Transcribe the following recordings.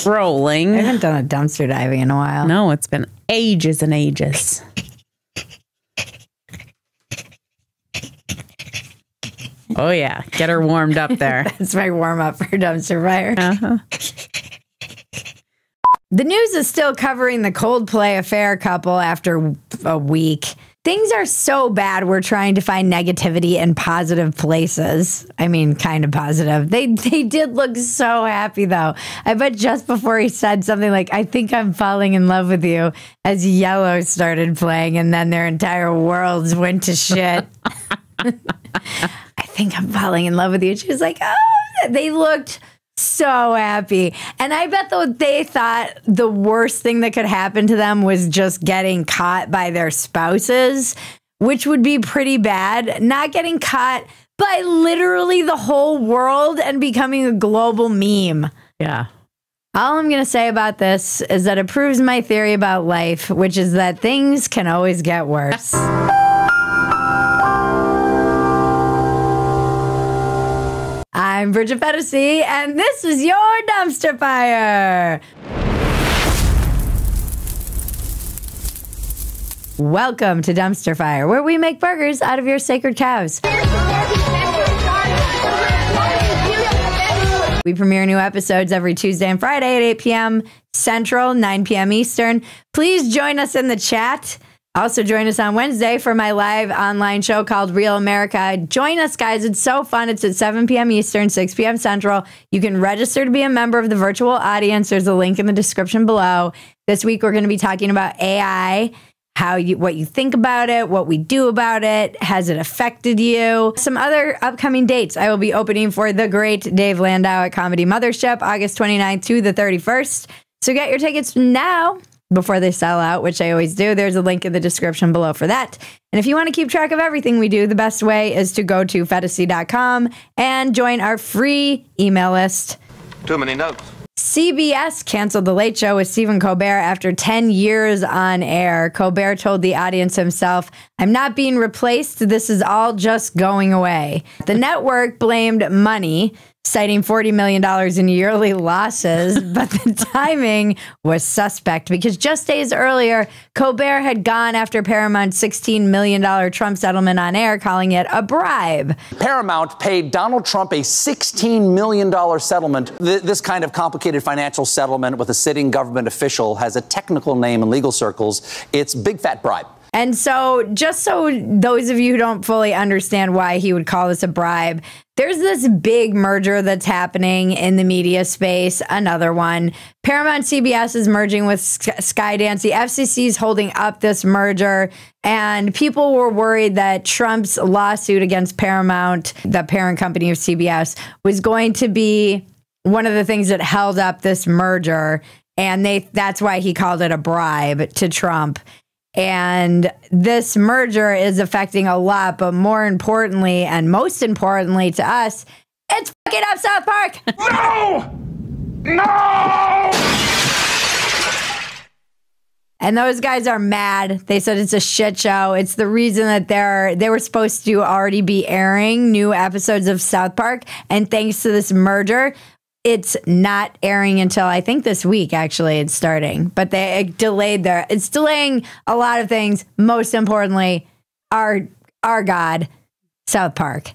trolling. I haven't done a dumpster diving in a while. No, it's been ages and ages. Oh, yeah. Get her warmed up there. That's my warm-up for dumpster fire. Uh-huh. The news is still covering the Coldplay affair couple after a week. Things are so bad, we're trying to find negativity in positive places. I mean, kind of positive. They did look so happy, though. I bet just before he said something like, I think I'm falling in love with you, as Yellow started playing, and then their entire worlds went to shit. I think I'm falling in love with you. She was like, oh, they looked so happy. And I bet though they thought the worst thing that could happen to them was just getting caught by their spouses, which would be pretty bad. Not getting caught by literally the whole world and becoming a global meme. Yeah. All I'm going to say about this is that it proves my theory about life, which is that things can always get worse. I'm Bridget Phetasy, and this is your Dumpster Fire. Welcome to Dumpster Fire, where we make burgers out of your sacred cows. We premiere new episodes every Tuesday and Friday at 8 p.m. Central, 9 p.m. Eastern. Please join us in the chat. Also join us on Wednesday for my live online show called Real America. Join us, guys. It's so fun. It's at 7 p.m. Eastern, 6 p.m. Central. You can register to be a member of the virtual audience. There's a link in the description below. This week, we're going to be talking about AI, what you think about it, what we do about it. Has it affected you? Some other upcoming dates. I will be opening for the great Dave Landau at Comedy Mothership, August 29th to the 31st. So get your tickets now before they sell out, which I always do. There's a link in the description below for that. And if you want to keep track of everything we do, the best way is to go to Phetasy.com and join our free email list. Too many notes. CBS canceled The Late Show with Stephen Colbert after 10 years on air. Colbert told the audience himself, I'm not being replaced. This is all just going away. The network blamed money, citing $40 million in yearly losses, but the timing was suspect because just days earlier, Colbert had gone after Paramount's $16 million Trump settlement on air, calling it a bribe. Paramount paid Donald Trump a $16 million settlement. This kind of complicated financial settlement with a sitting government official has a technical name in legal circles. It's big fat bribe. And so just so those of you who don't fully understand why he would call this a bribe, there's this big merger that's happening in the media space, another one. Paramount CBS is merging with Skydance. The FCC is holding up this merger, and people were worried that Trump's lawsuit against Paramount, the parent company of CBS, was going to be one of the things that held up this merger, and that's why he called it a bribe to Trump. And this merger is affecting a lot, but more importantly, and most importantly to us, it's fucking up South Park. No! No! And those guys are mad. They said it's a shit show. It's the reason that they were supposed to already be airing new episodes of South Park. And thanks to this merger, it's not airing until I think this week, actually, it's starting. But they delayed it's delaying a lot of things. Most importantly, our God, South Park,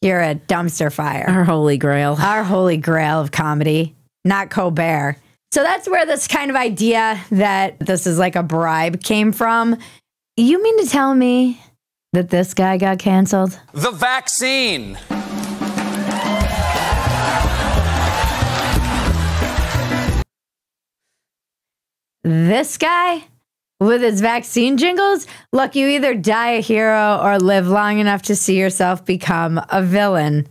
here at Dumpster Fire. Our holy grail. Our holy grail of comedy, not Colbert. So that's where this kind of idea that this is like a bribe came from. You mean to tell me that this guy got canceled? The vaccine. This guy with his vaccine jingles? Look, you either die a hero or live long enough to see yourself become a villain.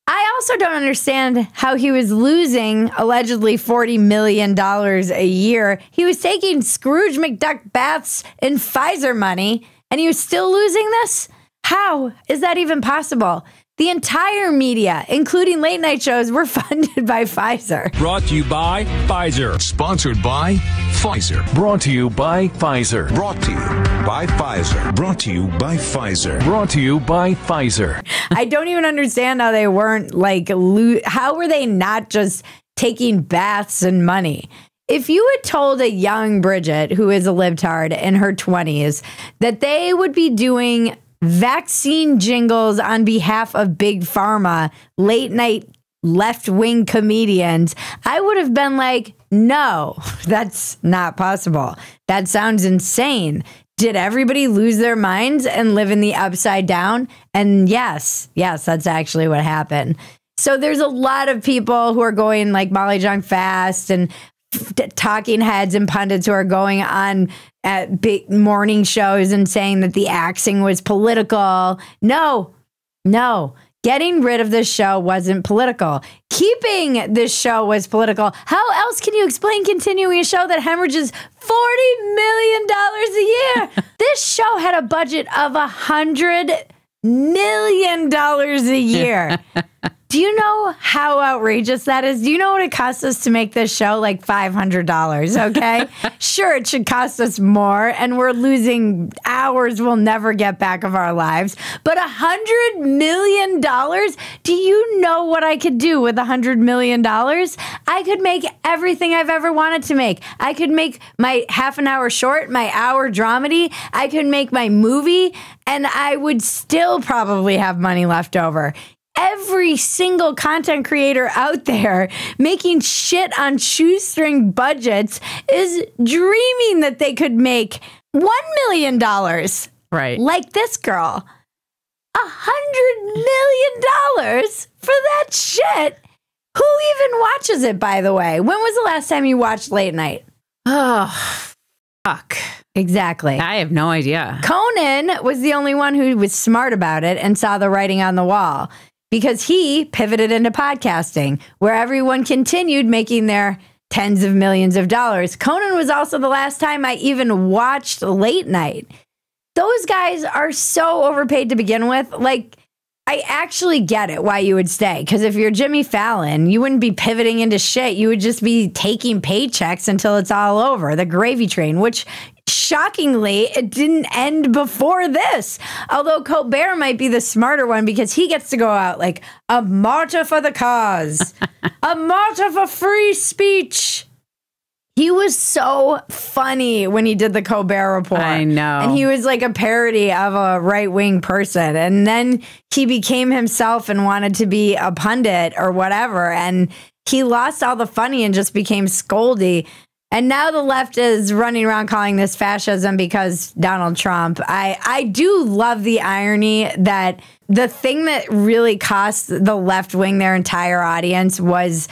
I also don't understand how he was losing allegedly $40 million a year. He was taking Scrooge McDuck baths in Pfizer money, and he was still losing this? How is that even possible? The entire media, including late night shows, were funded by Pfizer. Brought to you by Pfizer. Sponsored by Pfizer. Brought to you by Pfizer. Brought to you by Pfizer. Brought to you by Pfizer. Brought to you by Pfizer. I don't even understand how they weren't like, how were they not just taking baths and money. If you had told a young Bridget, who is a libtard in her 20s, that they would be doing vaccine jingles on behalf of Big Pharma, late night left-wing comedians, I would have been like, no, that's not possible. That sounds insane. Did everybody lose their minds and live in the upside down? And yes, that's actually what happened. So there's a lot of people who are going like Molly Jong Fast and talking heads and pundits who are going on at big morning shows and saying that the axing was political. No. Getting rid of this show wasn't political. Keeping this show was political. How else can you explain continuing a show that hemorrhages $40 million a year? This show had a budget of $100 million a year. Do you know how outrageous that is? Do you know what it costs us to make this show? Like $500, okay? Sure, it should cost us more, and we're losing hours we'll never get back of our lives. But $100 million? Do you know what I could do with $100 million? I could make everything I've ever wanted to make. I could make my half an hour short, my hour dramedy. I could make my movie, and I would still probably have money left over. Every single content creator out there making shit on shoestring budgets is dreaming that they could make $1 million. Right. Like this girl. $100 million for that shit. Who even watches it, by the way? When was the last time you watched late night? Oh, fuck. Exactly. I have no idea. Conan was the only one who was smart about it and saw the writing on the wall, because he pivoted into podcasting, where everyone continued making their tens of millions of dollars. Conan was also the last time I even watched late night. Those guys are so overpaid to begin with. Like, I actually get it why you would stay. Because if you're Jimmy Fallon, you wouldn't be pivoting into shit. You would just be taking paychecks until it's all over. The gravy train, which shockingly, it didn't end before this. Although Colbert might be the smarter one because he gets to go out like a martyr for the cause, a martyr for free speech. He was so funny when he did the Colbert Report. I know. And he was like a parody of a right-wing person. And then he became himself and wanted to be a pundit or whatever. And he lost all the funny and just became scoldy. And now the left is running around calling this fascism because Donald Trump. I do love the irony that the thing that really cost the left wing their entire audience was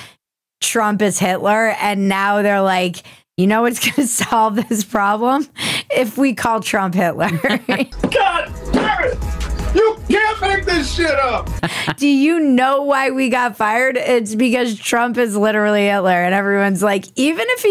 Trump is Hitler. And now they're like, you know what's going to solve this problem? If we call Trump Hitler. God damn it! You can't make this shit up! Do you know why we got fired? It's because Trump is literally Hitler. And everyone's like, even if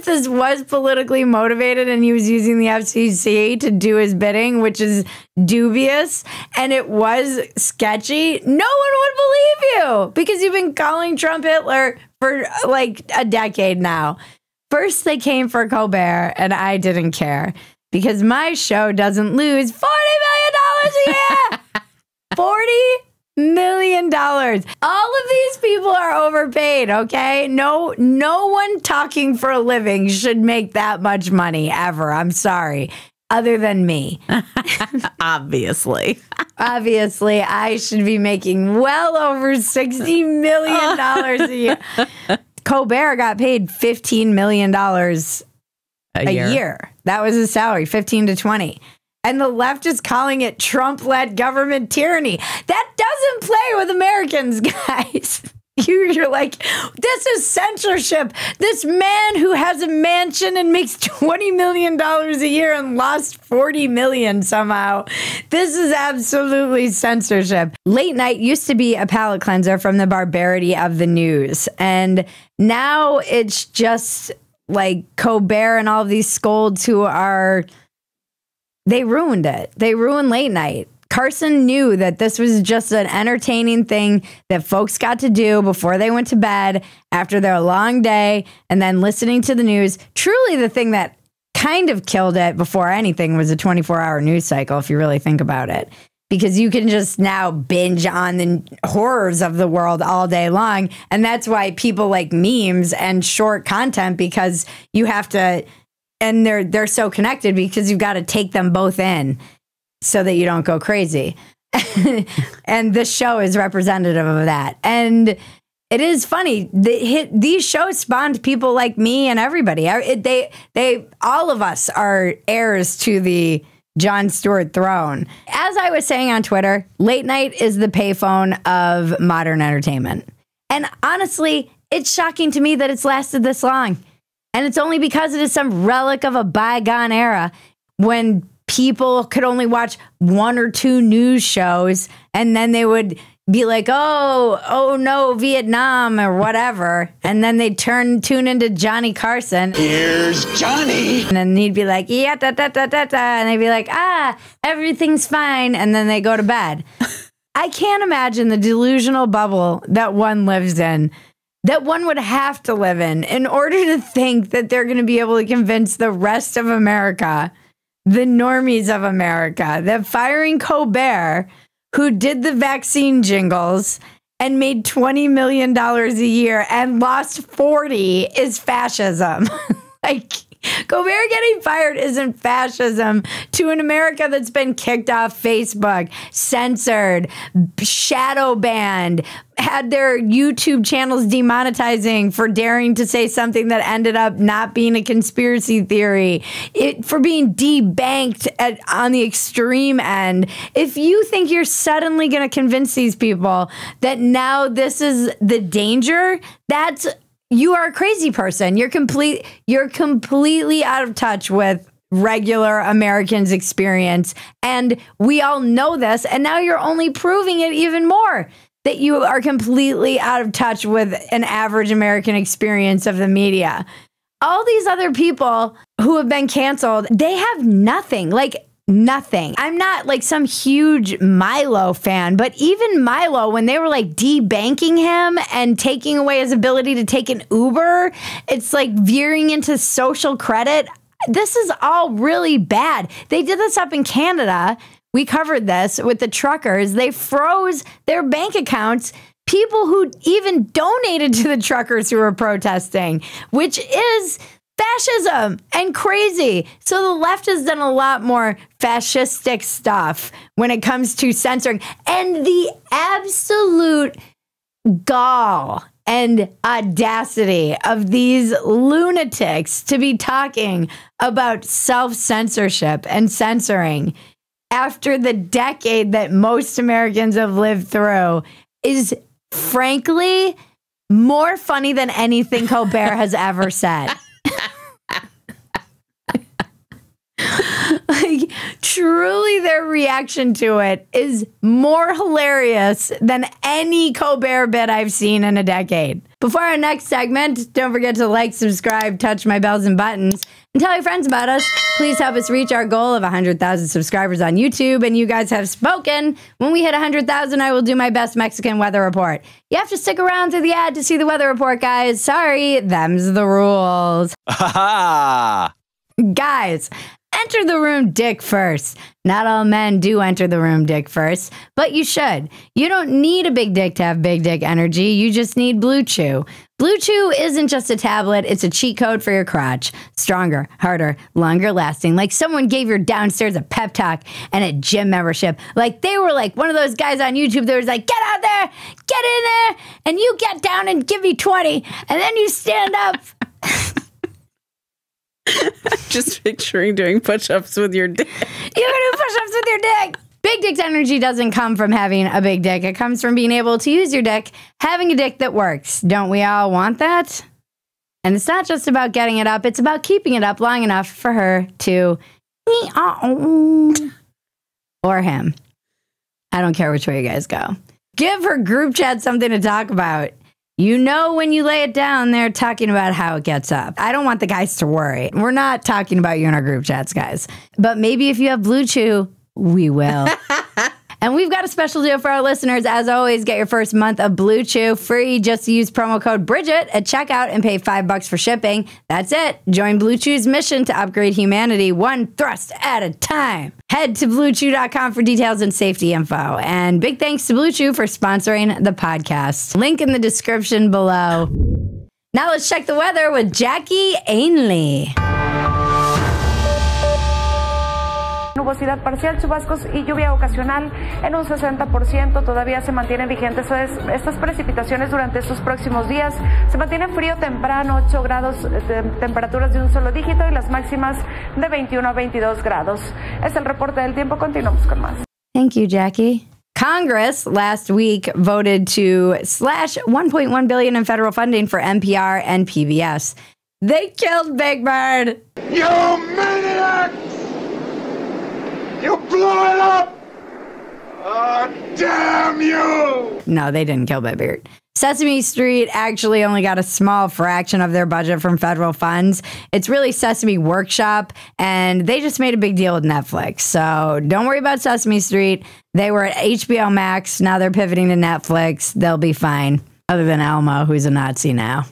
this was politically motivated and he was using the FCC to do his bidding, which is dubious, and it was sketchy, no one would believe you because you've been calling Trump Hitler for like a decade now. First, they came for Colbert, and I didn't care because my show doesn't lose $40 million a year. $40 million. All of these people are overpaid, okay? No one talking for a living should make that much money ever. I'm sorry. Other than me. Obviously. Obviously, I should be making well over $60 million a year. Colbert got paid $15 million a year. That was his salary, 15 to 20. And the left is calling it Trump-led government tyranny. That doesn't play with Americans, guys. You're like, this is censorship. This man who has a mansion and makes $20 million a year and lost $40 million somehow. This is absolutely censorship. Late night used to be a palate cleanser from the barbarity of the news. And now it's just like Colbert and all of these scolds who are, they ruined it. They ruined late night. Carson knew that this was just an entertaining thing that folks got to do before they went to bed after their long day and then listening to the news. Truly the thing that kind of killed it before anything was a 24-hour news cycle, if you really think about it. because you can just now binge on the horrors of the world all day long. And that's why people like memes and short content, because you have to, and they're so connected because you've got to take them both in so that you don't go crazy. And this show is representative of that. And it is funny. These shows spawned people like me and everybody. They all of us are heirs to the Jon Stewart throne. As I was saying on Twitter, late night is the payphone of modern entertainment. And honestly, it's shocking to me that it's lasted this long. And it's only because it is some relic of a bygone era when people could only watch one or two news shows and then they would be like, oh no, Vietnam or whatever. And then they'd tune into Johnny Carson. Here's Johnny. And then he'd be like, yeah, da, da, da, da, da. And they'd be like, everything's fine. And then they go to bed. I can't imagine the delusional bubble that one lives in, that one would have to live in order to think that they're going to be able to convince the rest of America, the normies of America, that firing Colbert, who did the vaccine jingles and made $20 million a year and lost 40, is fascism. Like, Colbert getting fired isn't fascism to an America that's been kicked off Facebook, censored, shadow banned, had their YouTube channels demonetizing for daring to say something that ended up not being a conspiracy theory, for being debanked on the extreme end. If you think you're suddenly going to convince these people that now this is the danger, you are a crazy person. You're completely out of touch with regular Americans' experience. And we all know this. And now you're only proving it even more, that you are completely out of touch with an average American experience of the media. All these other people who have been canceled, they have nothing. Like, nothing. I'm not like some huge Milo fan, but even Milo, when they were like debanking him and taking away his ability to take an Uber, it's like veering into social credit. This is all really bad. They did this up in Canada. We covered this with the truckers. They froze their bank accounts. People who even donated to the truckers who were protesting, which is fascism and crazy. So the left has done a lot more fascistic stuff when it comes to censoring, and the absolute gall and audacity of these lunatics to be talking about self-censorship and censoring after the decade that most Americans have lived through is frankly more funny than anything Colbert has ever said. Like, truly, their reaction to it is more hilarious than any Colbert bit I've seen in a decade. Before our next segment, don't forget to like, subscribe, touch my bells and buttons, and tell your friends about us. Please help us reach our goal of 100,000 subscribers on YouTube, and you guys have spoken. When we hit 100,000, I will do my best Mexican weather report. You have to stick around through the ad to see the weather report, guys. Sorry, them's the rules. Guys, enter the room dick first. Not all men do enter the room dick first, but you should. You don't need a big dick to have big dick energy. You just need Blue Chew. Blue Chew isn't just a tablet. It's a cheat code for your crotch. Stronger, harder, longer lasting. Like someone gave your downstairs a pep talk and a gym membership. Like they were like one of those guys on YouTube that was like, get out there, get in there, and you get down and give me 20. And then you stand up. Just picturing doing push-ups with your dick. You can do push-ups with your dick. Big dick energy doesn't come from having a big dick. It comes from being able to use your dick, having a dick that works. Don't we all want that? And it's not just about getting it up. It's about keeping it up long enough for her to... or him. I don't care which way you guys go. Give her group chat something to talk about. You know when you lay it down, they're talking about how it gets up. I don't want the guys to worry. We're not talking about you in our group chats, guys. But maybe if you have Blue Chew, we will. And we've got a special deal for our listeners. As always, get your first month of Blue Chew free. Just use promo code Bridget at checkout and pay $5 for shipping. That's it. Join Blue Chew's mission to upgrade humanity one thrust at a time. Head to BlueChew.com for details and safety info. And big thanks to Blue Chew for sponsoring the podcast. Link in the description below. Now let's check the weather with Jackie Ainley. Nubosidad parcial, chubascos y lluvia ocasional en un 60%. Todavía se mantienen vigentes estas precipitaciones durante estos próximos días. Se mantiene frío temprano, 8 grados, temperaturas de un solo dígito y las máximas de 21 a 22 grados. Es el reporte del tiempo. Continuamos con más. Thank you, Jackie. Congress last week voted to slash $1.1 billion in federal funding for NPR and PBS. They killed Big Bird. You maniacs! You blew it up! Oh, damn you! No, they didn't kill Big Bird. Sesame Street actually only got a small fraction of their budget from federal funds. It's really Sesame Workshop, and they just made a big deal with Netflix. So don't worry about Sesame Street. They were at HBO Max. Now they're pivoting to Netflix. They'll be fine. Other than Elmo, who's a Nazi now.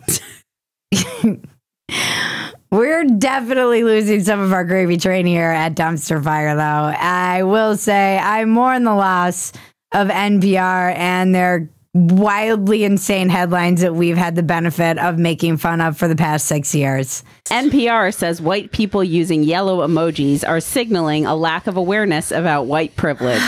We're definitely losing some of our gravy train here at Dumpster Fire, though. I will say I mourn the loss of NPR and their wildly insane headlines that we've had the benefit of making fun of for the past 6 years. NPR says white people using yellow emojis are signaling a lack of awareness about white privilege.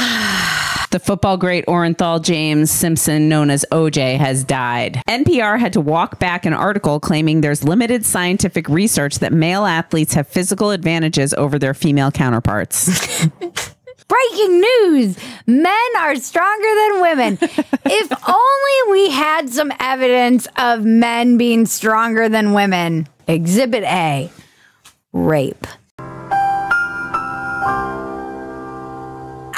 The football great Orenthal James Simpson, known as OJ, has died. NPR had to walk back an article claiming there's limited scientific research that male athletes have physical advantages over their female counterparts. Breaking news! Men are stronger than women. If only we had some evidence of men being stronger than women. Exhibit A, rape.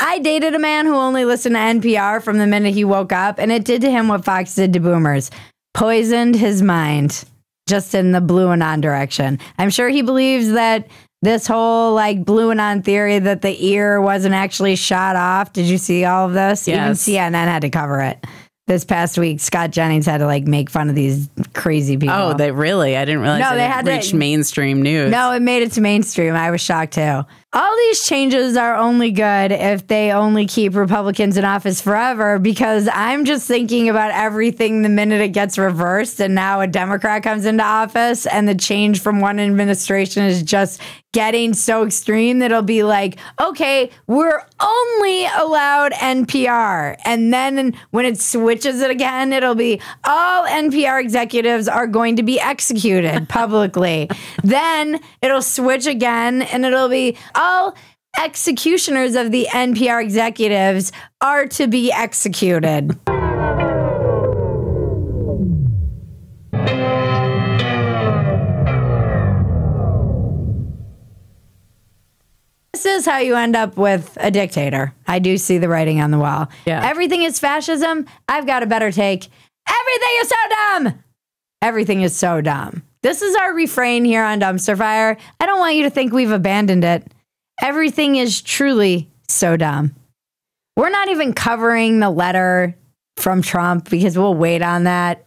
I dated a man who only listened to NPR from the minute he woke up, and it did to him what Fox did to boomers. Poisoned his mind, just in the blue anon direction. I'm sure he believes that this whole blue anon theory that the ear wasn't actually shot off. Did you see all of this? Yes. Even CNN had to cover it. This past week, Scott Jennings had to make fun of these crazy people. Oh, they really? I didn't realize No, they had reached to, mainstream news. No, it made it to mainstream. I was shocked too. All these changes are only good if they only keep Republicans in office forever, because I'm just thinking about everything the minute it gets reversed and now a Democrat comes into office and the change from one administration is just getting so extreme that it'll be like, okay, we're only allowed NPR. And then when it switches it again, it'll be all NPR executives are going to be executed publicly. Then it'll switch again and it'll be all executioners of the NPR executives are to be executed. This is how you end up with a dictator. I do see the writing on the wall. Yeah. Everything is fascism. I've got a better take. Everything is so dumb. Everything is so dumb. This is our refrain here on Dumpster Fire. I don't want you to think we've abandoned it. Everything is truly so dumb. We're not even covering the letter from Trump because we'll wait on that.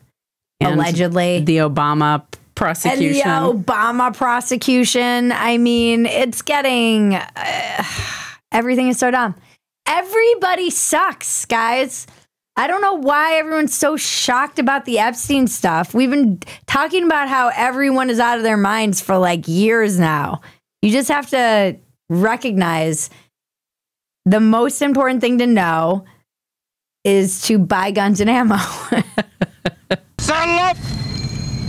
And allegedly. The Obama prosecution. And the Obama prosecution. I mean, it's getting... everything is so dumb. Everybody sucks, guys. I don't know why everyone's so shocked about the Epstein stuff. We've been talking about how everyone is out of their minds for years now. You just have to recognize the most important thing to know is to buy guns and ammo. Saddle up!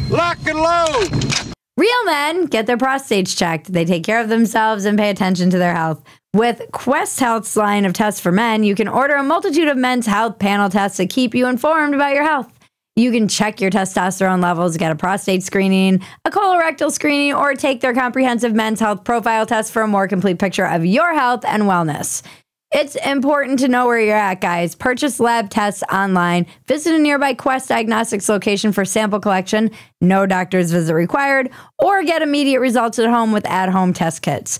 Lock and load! Real men get their prostates checked. They take care of themselves and pay attention to their health. With Quest Health's line of tests for men, you can order a multitude of men's health panel tests to keep you informed about your health. You can check your testosterone levels, get a prostate screening, a colorectal screening, or take their comprehensive men's health profile test for a more complete picture of your health and wellness. It's important to know where you're at, guys. Purchase lab tests online. Visit a nearby Quest Diagnostics location for sample collection. No doctor's visit required. Or get immediate results at home with at-home test kits.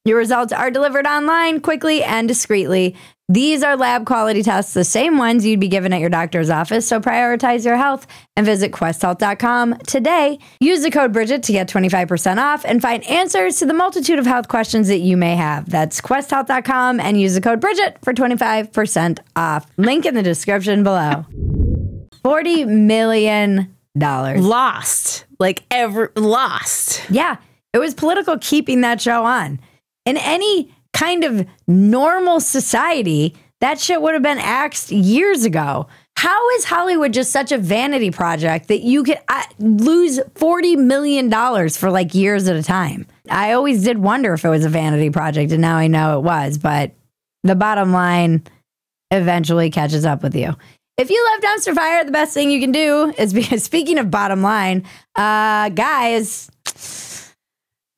Your results are delivered online quickly and discreetly. These are lab quality tests, the same ones you'd be given at your doctor's office. So prioritize your health and visit questhealth.com today. Use the code Bridget to get 25% off and find answers to the multitude of health questions that you may have. That's questhealth.com and use the code Bridget for 25% off. Link in the description below. $40 million. Lost. Lost. Yeah, it was political keeping that show on. In any kind of normal society, that shit would have been axed years ago. How is Hollywood just such a vanity project that you could lose $40 million for like years at a time? I always did wonder if it was a vanity project, and now I know it was, but the bottom line eventually catches up with you. If you love Dumpster Fire, the best thing you can do is, because speaking of bottom line, guys,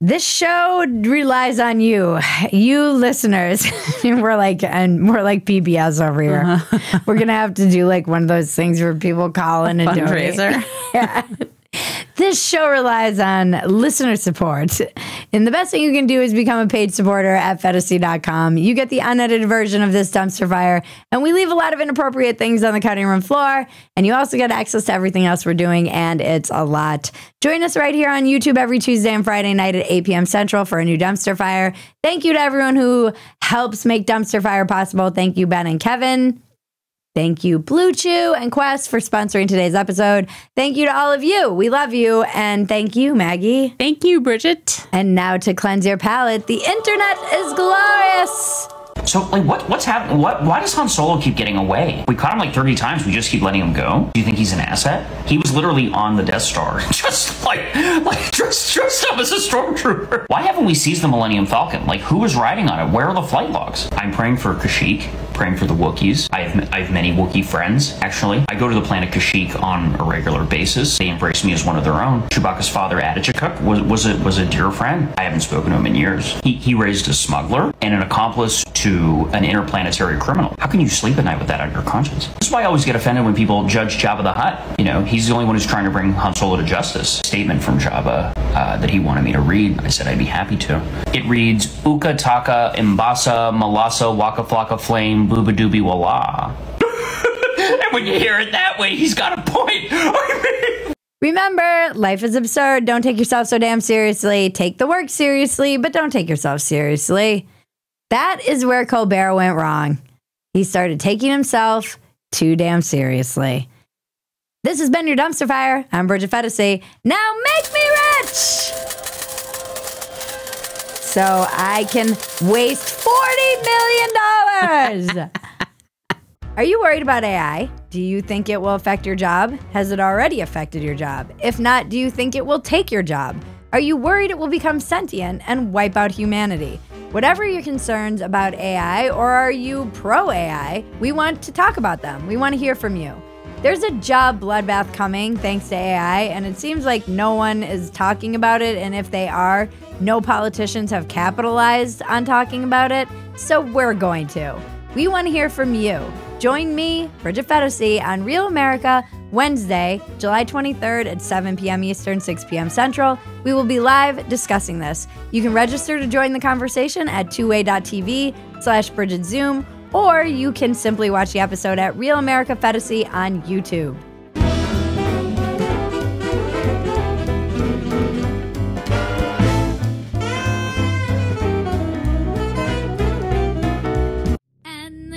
this show relies on you listeners. we're like PBS over here. Uh-huh. We're gonna have to do like one of those things where people call in and fundraiser. Yeah. This show relies on listener support. And the best thing you can do is become a paid supporter at Phetasy.com. You get the unedited version of this Dumpster Fire, and we leave a lot of inappropriate things on the cutting room floor. And you also get access to everything else we're doing, and it's a lot. Join us right here on YouTube every Tuesday and Friday night at 8 p.m. Central for a new Dumpster Fire. Thank you to everyone who helps make Dumpster Fire possible. Thank you, Ben and Kevin. Thank you, Blue Chew and Quest, for sponsoring today's episode. Thank you to all of you. We love you. And thank you, Maggie. Thank you, Bridget. And now to cleanse your palate, the internet is glorious. So, like, what's happening? Why does Han Solo keep getting away? We caught him like 30 times. We just keep letting him go. Do you think he's an asset? He was literally on the Death Star, just like dressed up as a stormtrooper. Why haven't we seized the Millennium Falcon? Like, who was riding on it? Where are the flight logs? I'm praying for Kashyyyk, praying for the Wookiees. I have many Wookiee friends. Actually, I go to the planet Kashyyyk on a regular basis. They embrace me as one of their own. Chewbacca's father, Adachakuk, was a dear friend. I haven't spoken to him in years. He raised a smuggler and an accomplice to an interplanetary criminal. How can you sleep at night with that on your conscience? This is why I always get offended when people judge Jabba the Hutt. You know, he's the only one who's trying to bring Han Solo to justice. Statement from Jabba that he wanted me to read. I said I'd be happy to. It reads, Uka Taka Imbasa Malasa Waka Flocka Flame Booba Doobie Walla. And when you hear it that way, he's got a point. Remember, life is absurd. Don't take yourself so damn seriously. Take the work seriously, but don't take yourself seriously. That is where Colbert went wrong. He started taking himself too damn seriously. This has been your Dumpster Fire. I'm Bridget Phetasy. Now make me rich! So I can waste $40 million! Are you worried about AI? Do you think it will affect your job? Has it already affected your job? If not, do you think it will take your job? Are you worried it will become sentient and wipe out humanity? Whatever your concerns about AI, or are you pro-AI, we want to talk about them. We want to hear from you. There's a job bloodbath coming thanks to AI, and it seems like no one is talking about it, and if they are, no politicians have capitalized on talking about it, so we're going to. We want to hear from you. Join me, Bridget Phetasy, on Real America Wednesday, July 23rd at 7 p.m. Eastern, 6 p.m. Central. We will be live discussing this. You can register to join the conversation at twoway.tv/BridgetZoom, or you can simply watch the episode at Real America Phetasy on YouTube.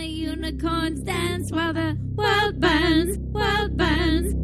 Unicorns dance while the world burns, world burns.